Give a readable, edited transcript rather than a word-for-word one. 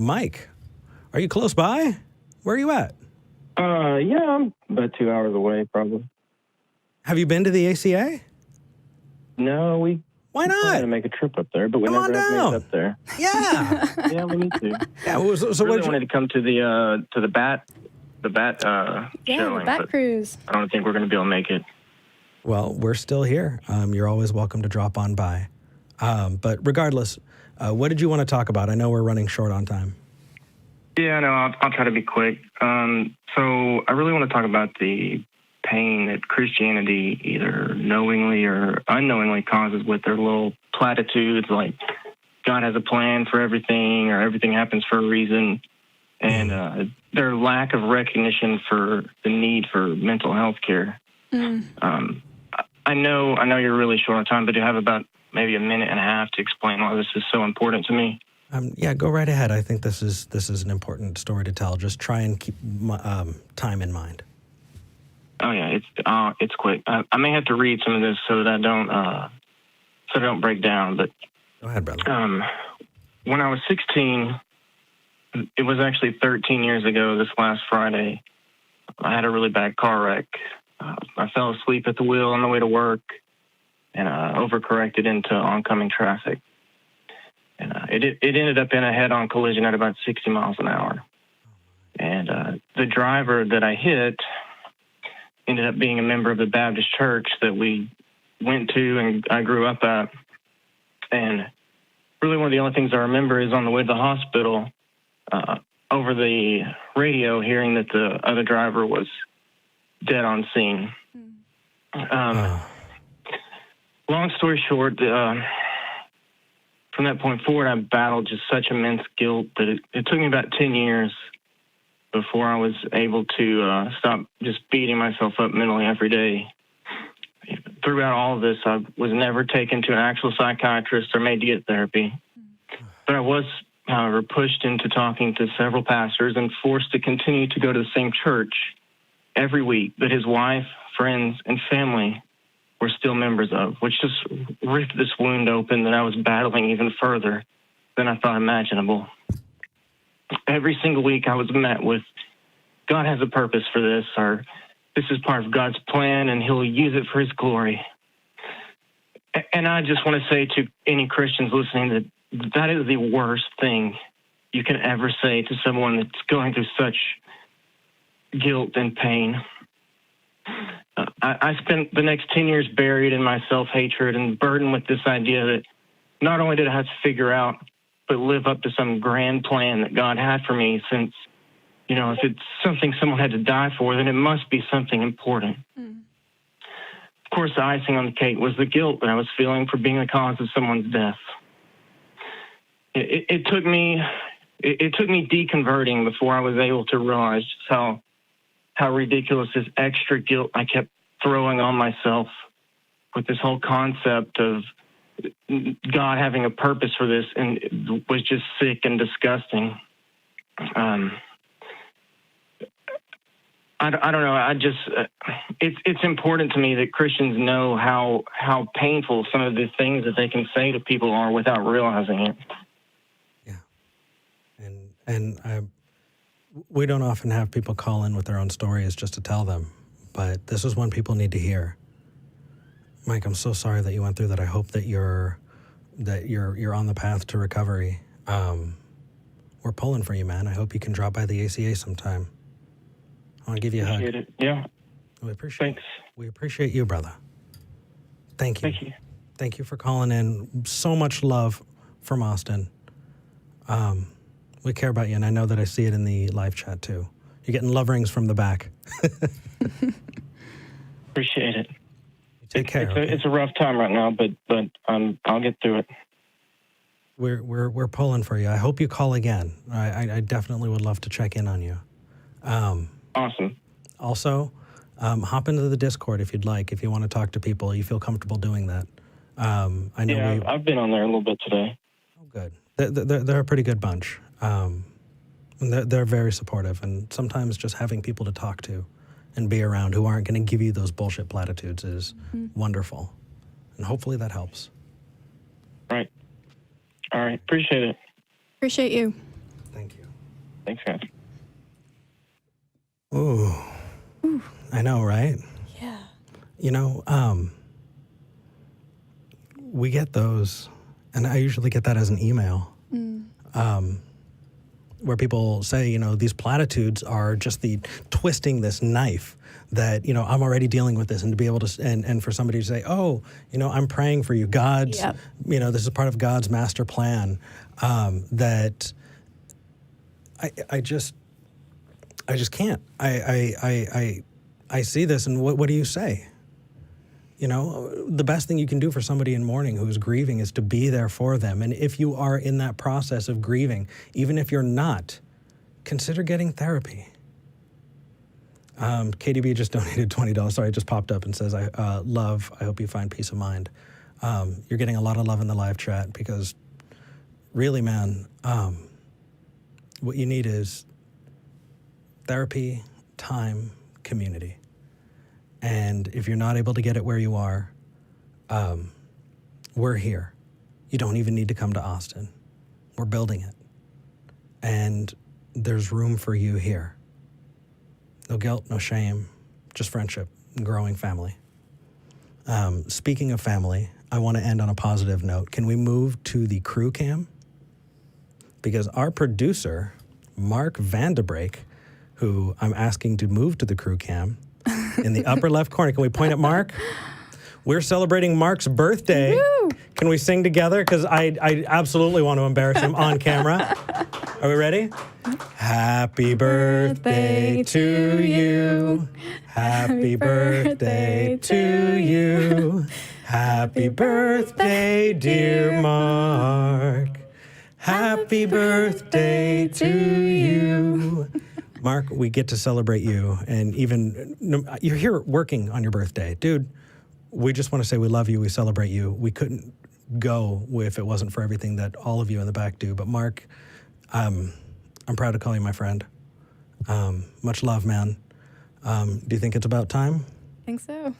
Mike, are you close by? Where are you at? Yeah, I'm about 2 hours away, probably. Have you been to the ACA? No, Why we're not? going to make a trip up there, but we Come never on have made down. it up there. Yeah. Yeah, we need to. Yeah. So really what? wanted to come to the bat showing, the bat but cruise. I don't think we're going to be able to make it. Well, we're still here. You're always welcome to drop on by. But regardless, what did you want to talk about? I know we're running short on time. Yeah, no, I'll try to be quick. So I really want to talk about the pain that Christianity either knowingly or unknowingly causes with their little platitudes like God has a plan for everything or everything happens for a reason, and their lack of recognition for the need for mental health care. I know you're really short on time, but you have about maybe a minute and a half to explain why this is so important to me. Yeah, go right ahead. I think this is an important story to tell. Just try and keep time in mind. Oh yeah, it's quick. I may have to read some of this so that I don't break down. But go ahead, brother. When I was 16, it was actually 13 years ago. This last Friday, I had a really bad car wreck. I fell asleep at the wheel on the way to work, and overcorrected into oncoming traffic. And it ended up in a head-on collision at about 60 miles an hour. And the driver that I hit ended up being a member of the Baptist church that we went to and I grew up at. And really one of the only things I remember is on the way to the hospital, over the radio, hearing that the other driver was dead on scene. Long story short, from that point forward, I battled just such immense guilt that it took me about 10 years before I was able to stop just beating myself up mentally every day. Throughout all of this, I was never taken to an actual psychiatrist or made to get therapy. But I was, however, pushed into talking to several pastors and forced to continue to go to the same church every week that his wife, friends, and family were still members of, which just ripped this wound open that I was battling even further than I thought imaginable. Every single week I was met with, God has a purpose for this, or this is part of God's plan and he'll use it for his glory. And I just want to say to any Christians listening that is the worst thing you can ever say to someone that's going through such guilt and pain. I spent the next 10 years buried in my self-hatred and burdened with this idea that not only did I have to figure out, but live up to some grand plan that God had for me, since, if it's something someone had to die for, then it must be something important. Of course, the icing on the cake was the guilt that I was feeling for being the cause of someone's death. It took me deconverting before I was able to realize just how ridiculous this extra guilt I kept throwing on myself with this whole concept of God having a purpose for this, and it was just sick and disgusting. I don't know. It's important to me that Christians know how painful some of the things that they can say to people are without realizing it. Yeah. And we don't often have people call in with their own stories just to tell them, but this is one people need to hear. Mike, I'm so sorry that you went through that. I hope that you're on the path to recovery. We're pulling for you, man. I hope you can drop by the ACA sometime. I want to give you a hug. Appreciate it. Yeah. We appreciate. Thanks. We appreciate you, brother. Thank you. Thank you. Thank you for calling in. So much love from Austin. We care about you, and I know that I see it in the live chat too. You're getting love rings from the back. Appreciate it. Take care. It's a rough time right now, but I'll get through it. We're pulling for you. I hope you call again. I definitely would love to check in on you. Awesome. Also, hop into the Discord if you'd like. If you want to talk to people, you feel comfortable doing that. I know. I've been on there a little bit today. Oh, good. They're a pretty good bunch. And they're very supportive, and sometimes just having people to talk to and be around who aren't going to give you those bullshit platitudes is wonderful. And hopefully that helps. Right. All right. Appreciate it. Appreciate you. Thank you. Thanks, guys. Ooh. I know, right? Yeah. You know, we get those, and I usually get that as an email, where people say, you know, these platitudes are just the twisting this knife that, you know, I'm already dealing with this, and to be able to, and for somebody to say, oh, you know, I'm praying for you. God's, Yep. you know, this is part of God's master plan, that I just can't. I see this, and what do you say? You know, the best thing you can do for somebody in mourning who's grieving is to be there for them. And if you are in that process of grieving, even if you're not, consider getting therapy. KDB just donated $20. Sorry, it just popped up and says, I hope you find peace of mind. You're getting a lot of love in the live chat because really, man, what you need is therapy, time, community. And if you're not able to get it where you are, we're here. You don't even need to come to Austin. We're building it. And there's room for you here. No guilt, no shame, just friendship and growing family. Speaking of family, I want to end on a positive note. Can we move to the crew cam? Because our producer, Mark Vandebrake, who I'm asking to move to the crew cam, in the upper left corner. Can we point at Mark? We're celebrating Mark's birthday. Woo! Can we sing together? Because I absolutely want to embarrass him on camera. Are we ready? Happy birthday to you. Happy birthday to you. Happy birthday, dear Mark. Happy birthday to you. Mark, we get to celebrate you, and even you're here working on your birthday. Dude, we just want to say we love you, we celebrate you. We couldn't go if it wasn't for everything that all of you in the back do. But Mark, I'm proud to call you my friend. Much love, man. Do you think it's about time? I think so.